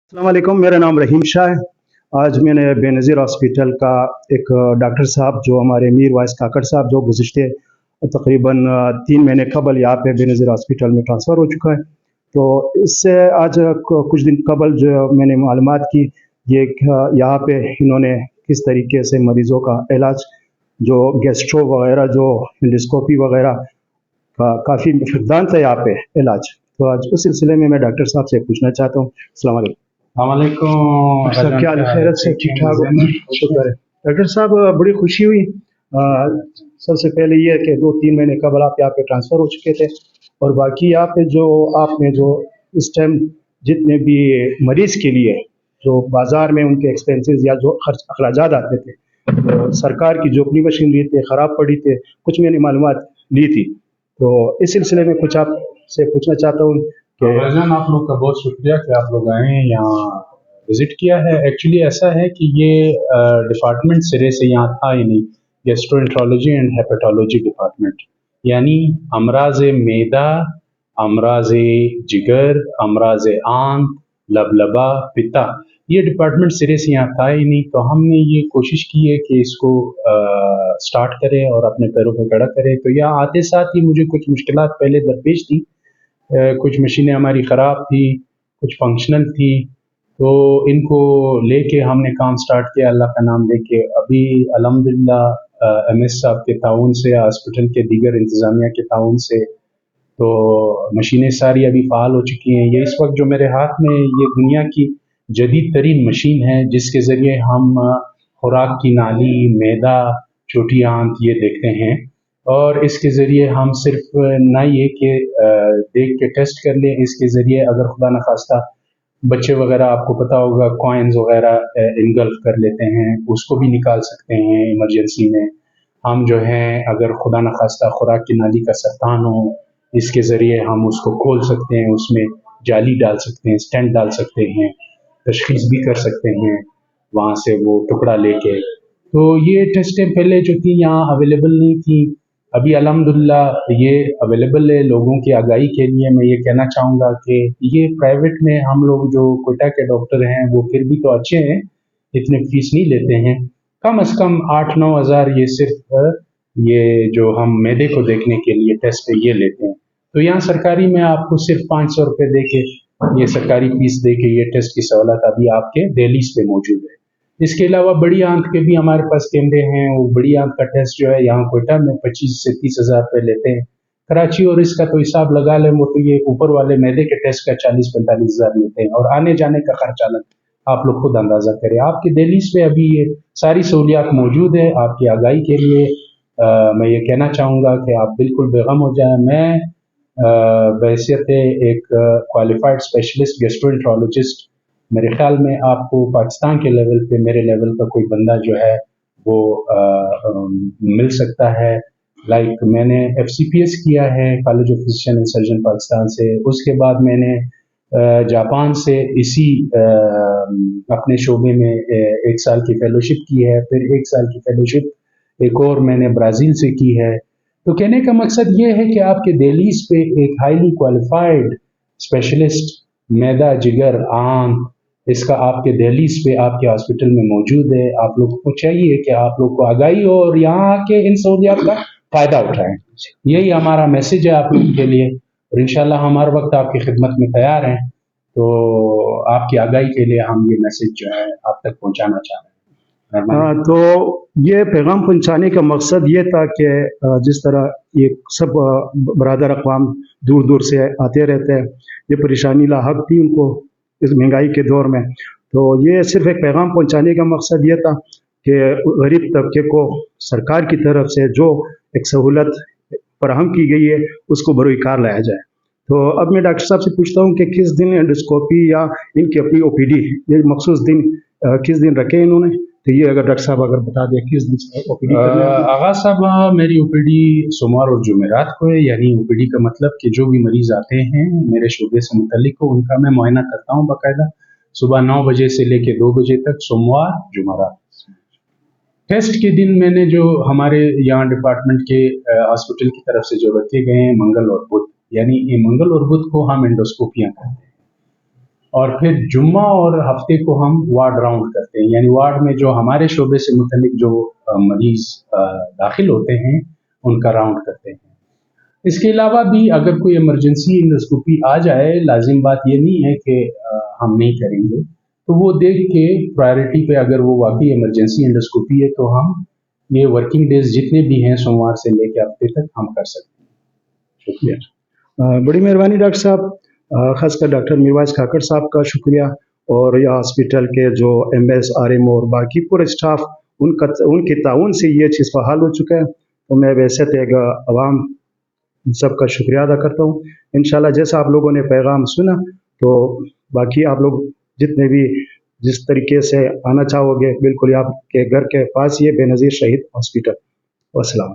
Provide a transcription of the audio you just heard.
अस्सलाम वालेकुम, मेरा नाम रहीम शाह है। आज मैंने बेनज़ीर हॉस्पिटल का एक डॉक्टर साहब जो हमारे मीर वाइस काकड़ साहब जो गुज़िश्ते तकरीबन 3 महीने कबल यहाँ पे बेनज़ीर हॉस्पिटल में ट्रांसफ़र हो चुका है। तो इससे आज कुछ दिन कबल जो मैंने मालूमात की, ये यहाँ पे इन्होंने किस तरीके से मरीज़ों का इलाज जो गैस्ट्रो वगैरह जो एंडोस्कोपी वगैरह का काफ़ी फकदान था यहाँ पे इलाज। तो आज उस सिलसिले में मैं डॉक्टर साहब से पूछना चाहता हूँ। अस्सलाम वालेकुम। वालेकुम सब क्या हाल है? खैरियत से ठीक ठाक हो? शुक्र है। डॉक्टर साहब बड़ी खुशी हुई। सबसे पहले ये है कि 2-3 महीने कबल आप यहाँ पे ट्रांसफ़र हो चुके थे, और बाकी यहाँ पे जो आपने जो इस टाइम जितने भी मरीज़ के लिए जो बाज़ार में उनके एक्सपेंसेस या जो खर्च अखराजात आते थे, तो सरकार की जो अपनी मशीनरी थी ख़राब पड़ी थी, कुछ मैंने मालूमात ली थी। तो इस सिलसिले में कुछ आपसे पूछना चाहता हूँ कि भाईजान, आप लोग का बहुत शुक्रिया कि आप लोग आए हैं, यहाँ विजिट किया है। एक्चुअली ऐसा है कि ये डिपार्टमेंट सिरे से यहाँ था ही नहीं, गैस्ट्रोएंटरोलॉजी एंड हेपेटोलॉजी डिपार्टमेंट, यानी अमराज मेदा, अमराज जिगर, अमराज आंत, लबलबा, पिता, ये डिपार्टमेंट सिरे से यहाँ था ही नहीं। तो हमने ये कोशिश की है कि इसको स्टार्ट करें और अपने पैरों पर खड़ा करें। तो यहाँ आते साथ ही मुझे कुछ मुश्किलात पहले दरपेश थी। कुछ मशीनें हमारी ख़राब थी, कुछ फंक्शनल थी, तो इनको लेके हमने काम स्टार्ट किया, अल्लाह का नाम लेके। अभी अल्हम्दुलिल्लाह एमएस साहब के ताउन से, हॉस्पिटल के दीगर इंतज़ामिया के ताउन से, तो मशीनें सारी अभी फ़ाल हो चुकी हैं। ये इस वक्त जो मेरे हाथ में ये दुनिया की जदीद तरीन मशीन है, जिसके ज़रिए हम खुराक की नाली, मैदा, छोटी आंत ये देखते हैं, और इसके ज़रिए हम सिर्फ ना ये कि देख के टेस्ट कर लें, इसके ज़रिए अगर खुदा न खास्ता बच्चे वगैरह, आपको पता होगा, कॉइन्स वगैरह इनगल्फ कर लेते हैं, उसको भी निकाल सकते हैं इमरजेंसी में। हम जो हैं अगर खुदा न खास्ता खुराक की नाली का सरतान हो, इसके ज़रिए हम उसको खोल सकते हैं, उसमें जाली डाल सकते हैं, स्टेंट डाल सकते हैं, तशख़ीस भी कर सकते हैं वहाँ से वो टुकड़ा लेके। तो ये टेस्टें पहले जो थी यहाँ अवेलेबल नहीं थी, अभी अल्हम्दुलिल्लाह ये अवेलेबल है। लोगों की आगाही के लिए मैं ये कहना चाहूँगा कि ये प्राइवेट में हम लोग जो कोटा के डॉक्टर हैं वो फिर भी तो अच्छे हैं, इतने फीस नहीं लेते हैं, कम से कम 8-9 हज़ार ये सिर्फ ये जो हम मैदे को देखने के लिए टेस्ट ये लेते हैं। तो यहाँ सरकारी में आपको सिर्फ 500 रुपये दे के, ये सरकारी फीस दे के ये टेस्ट की सहूलत अभी आपके दिल्लीज पे मौजूद है। इसके अलावा बड़ी आंत के भी हमारे पास कैमरे हैं। वो बड़ी आंत का टेस्ट जो है यहाँ कोयटा में 25 से 30 हज़ार रुपये लेते हैं। कराची और इसका तो हिसाब लगा लें, वो तो ये ऊपर वाले मैदे के टेस्ट का 40-45 हज़ार लेते हैं, और आने जाने का खर्चा आप लोग खुद अंदाजा करें। आपके दिल्ली में अभी ये सारी सहूलियात मौजूद है। आपकी आगाही के लिए मैं ये कहना चाहूँगा कि आप बिल्कुल बेगम हो जाएं। मैं बहैसियत एक क्वालिफाइड स्पेशलिस्ट गैस्ट्रोएंटरोलॉजिस्ट, मेरे ख्याल में आपको पाकिस्तान के लेवल पे मेरे लेवल का कोई बंदा जो है वो मिल सकता है। लाइक मैंने FCPS किया है, college of physician and surgeon Pakistan से। उसके बाद मैंने जापान से इसी अपने शोबे में 1 साल की फेलोशिप की है, फिर 1 साल की फेलोशिप एक और मैंने ब्राज़ील से की है। तो कहने का मकसद ये है कि आपके दिल्लीज पे एक हाईली क्वालिफाइड स्पेशलिस्ट मैदा, जिगर, आंत, इसका आपके दिल्लीज पे आपके हॉस्पिटल में मौजूद है। आप लोग को चाहिए कि आप लोग को आगाही हो और यहाँ आके इन सहूलियात का फ़ायदा उठाएं। यही हमारा मैसेज है आप लोगों के लिए, और इंशाल्लाह हम हर वक्त आपकी खिदमत में तैयार हैं। तो आपकी आगाही के लिए हम ये मैसेज जो है आप तक पहुँचाना चाह रहे हैं। हाँ, तो ये पैगाम पहुंचाने का मकसद ये था कि जिस तरह ये सब बरादर अक़वाम दूर दूर से आते रहते हैं, ये परेशानी लाहक थी उनको इस महंगाई के दौर में। तो ये सिर्फ एक पैगाम पहुंचाने का मकसद ये था कि गरीब तबके को सरकार की तरफ से जो एक सहूलत फराहम की गई है उसको बरोकार लाया जाए। तो अब मैं डॉक्टर साहब से पूछता हूँ कि किस दिन एंडोस्कोपी या इनकी अपनी OPD, ये मखसूस दिन किस दिन रखे इन्होंने? तो ये अगर डॉक्टर साहब अगर बता दें किस दिन OPD करना है। आगा साहब, मेरी OPD सोमवार और जुमेरात को है। यानी OPD का मतलब कि जो भी मरीज आते हैं मेरे शोबे से मुतल्लिक हो, उनका मैं मुआयना करता हूँ बाकायदा, सुबह 9 बजे से लेके 2 बजे तक, सोमवार जुमेरात। टेस्ट के दिन मैंने जो हमारे यहाँ डिपार्टमेंट के हॉस्पिटल की तरफ से जो रखे गए हैं मंगल और बुध, यानी ये मंगल और बुध को हम एंडोस्कोपियाँ करते हैं। اور پھر جمعہ اور ہفتے کو ہم وارڈ راؤنڈ کرتے ہیں، یعنی وارڈ میں جو ہمارے شعبے سے متعلق جو مریض داخل ہوتے ہیں ان کا راؤنڈ کرتے ہیں۔ اس کے علاوہ بھی اگر کوئی ایمرجنسی انڈوسکوپی آ جائے، لازم بات یہ نہیں ہے کہ ہم نہیں کریں گے، تو وہ دیکھ کے پرائرٹی پہ اگر وہ واقعی ایمرجنسی انڈوسکوپی ہے تو ہم یہ ورکنگ ڈیز جتنے بھی ہیں سوموار سے لے کے ہفتے تک ہم کر سکتے ہیں۔ شکریہ۔ بڑی مہربانی ڈاکٹر صاحب، خاص کر ڈاکٹر میرویس کھاکڑ صاحب کا شکریہ، اور یہ ہاسپٹل کے جو ایم ایس آر ایم اور باقی پورے اسٹاف، ان کے تعاون سے یہ چیز فعال ہو چکا ہے، تو میں ویسے تو عوام سب کا شکریہ ادا کرتا ہوں۔ انشاءاللہ جیسا آپ لوگوں نے پیغام سنا، تو باقی آپ لوگ جتنے بھی جس طریقے سے آنا چاہو گے، بالکل آپ کے گھر کے پاس یہ بے نظیر شہید ہاسپٹل۔ والسلام۔